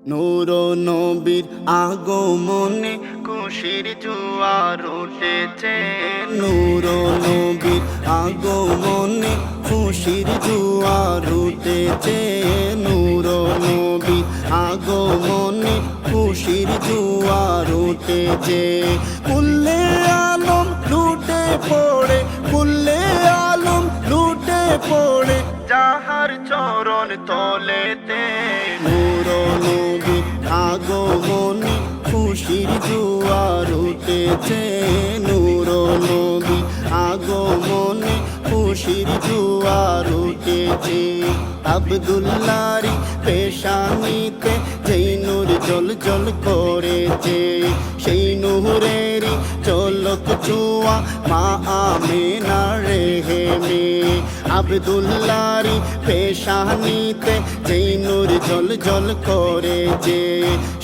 নূর নবীর আগমনে খুশির জোয়ার উঠেছে। নূর নবীর আগমনে খুশির জোয়ার উঠেছে। নূর নবীর আগমনে খুশির জোয়ার উঠেছে। কুল্লে আলম লুটে পড়ে, কুল্লে আলম লুটে পড়ে যাহার চরণ তলেতে। নূর নবীর আগমনে খুশির জোয়ার উঠেছে। নূর নবীর আগমনে খুশির জোয়ার উঠেছে। আব্দুল্লাহরি পেশানিতে যেই নূর জল জল করেছে, সেই নূরেরই চলক ছোঁয়া মা আমেনার রেহেমে। আব্দুল্লাহরি পেশানিতে যেই নূর জল জল করেছে,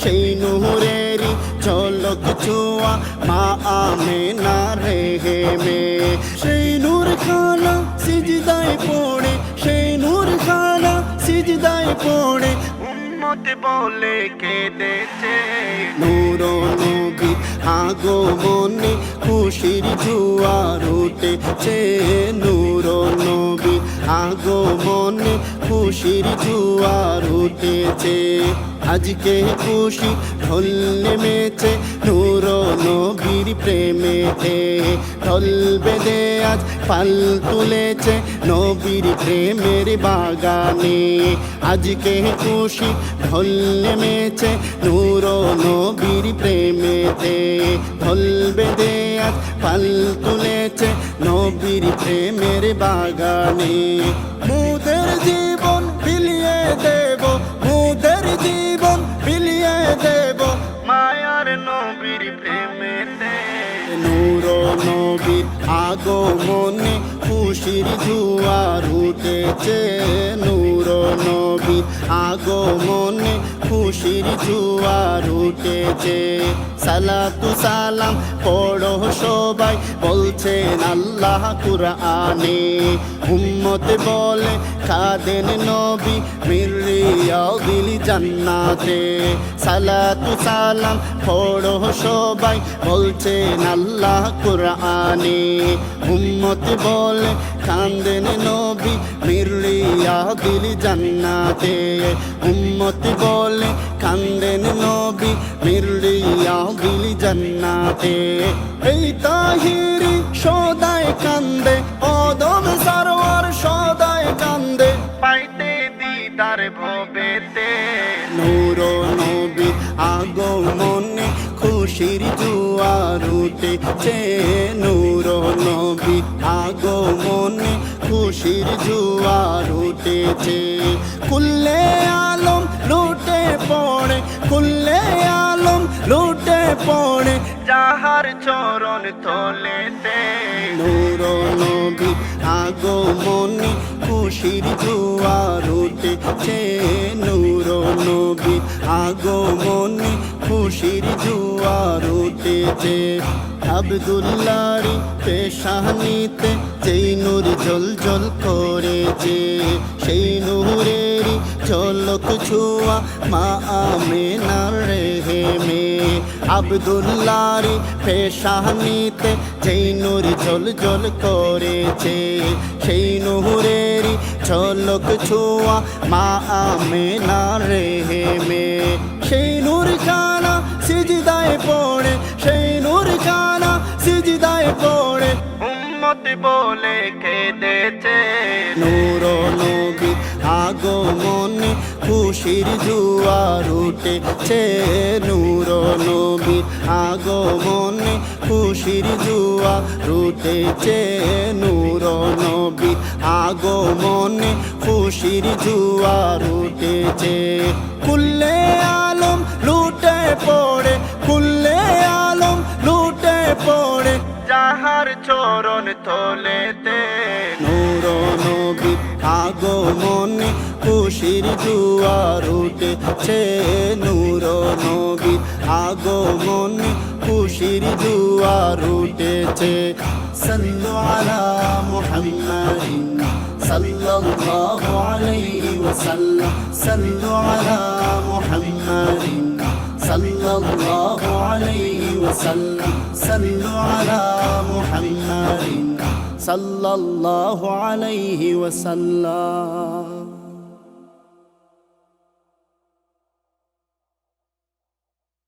সেই নূরেরই চলক ছোঁয়া মা আমেনার রেহেমে। সেই নূর খানা সিজদায় পড়ে, সেই নূর খানা সিজদায় পড়ে উম্মত বলে কেঁদেছে। নূর নবীর আগমনে খুশির জোয়ার উঠেছে। নূর নবীর আগমনে খুশির জোয়ার উঠেছে। আজকে খুশি ঢল নেমেছে নূর নবীর প্রেমেতে। ঢল বেঁধে আজ পাল তুলেছে নবীর প্রেমের বাগানে। আজকে খুশি ঢল নেমেছে নূর নবীর প্রেমেতে। ঢল বেঁধে আজ পাল তুলেছে নবীর প্রেমের বাগানে। মুদের জীবন বিলিয়ে দেব, মুদের জীবন বিলিয়ে দেব মায়ার নবীর প্রেমেতে। নূর নবীর আগমনে খুশির জোয়ার উঠেছে। নূর নবীর আগমনে খুশির জোয়ার উঠেছে। সালাতু সালাম পড়ো সবাই বলছেন আল্লাহ কুরআনে। উম্মত বলে কাঁদেন নবী মির রিয়াদিল জান্নাতে। সালাতু সালাম পড়ো সবাই বলছেন আল্লাহ কুরআনে। উম্মত বলে কাঁদেন নবী মির রিয়াদিল জান্নাতে। উম্মত বলে কাঁদেন নবী মির রিয়াদিল জান্নাতে। এই তাহিরি সদায় কান্দে, অদম সারওয়ার সদায় কান্দে পাইতে দিদার ভবেতে। নূর নবীর আগমনে খুশির জোয়ার উঠেছে। নূর নবীর আগমনে খুশির জোয়ার উঠেছে। কুল্লে আলম লুটে পড়ে, কুল্লে আলম লুটে পড়ে যাহার চরণ তলেতে। নূর নবীর আগমনে খুশির জোয়ার উঠেছে। নূর নবীর আগমনে খুশির জোয়ার উঠেছে। আব্দুল্লাহরি পেশানিতে যেই নূর জল জল করেছে, সেই নূরেরই চলক ছোঁয়া মা আমেনার রেহেমে। আব্দুল্লাহরি পেশানিতে যেই নূর জল জল করেছে, সেই নূরেরই চলক ছোঁয়া মা আমেনার রেহেমে। সেই নূর খানা সিজদায় পড়ে, সেই নূর খানা সিজদায় পড়ে উম্মত বলে কেঁদেছে। নূর নবীর আগমনে খুশির জোয়ার উঠেছে। নূর নবীর আগমনে খুশির জোয়ার উঠেছে। নূর নবীর আগমনে খুশির জোয়ার উঠেছে। কুল্লে আলম লুটে পড়ে, কুল্লে আলম লুটে পড়ে যাহার চরণ তলেতে। নূর নবীর আগমনে খুশির জোয়ার উঠেছে। নূর নবীর আগমনে খুশির জোয়ার উঠেছে। সাল্লু আলা মুহাম্মাদিন সাল্লাল্লাহু আলাইহি ওয়াসাল্লাম। সাল্লু আলা মুহাম্মাদ وسلم صلوا على محمد صلى الله عليه وسلم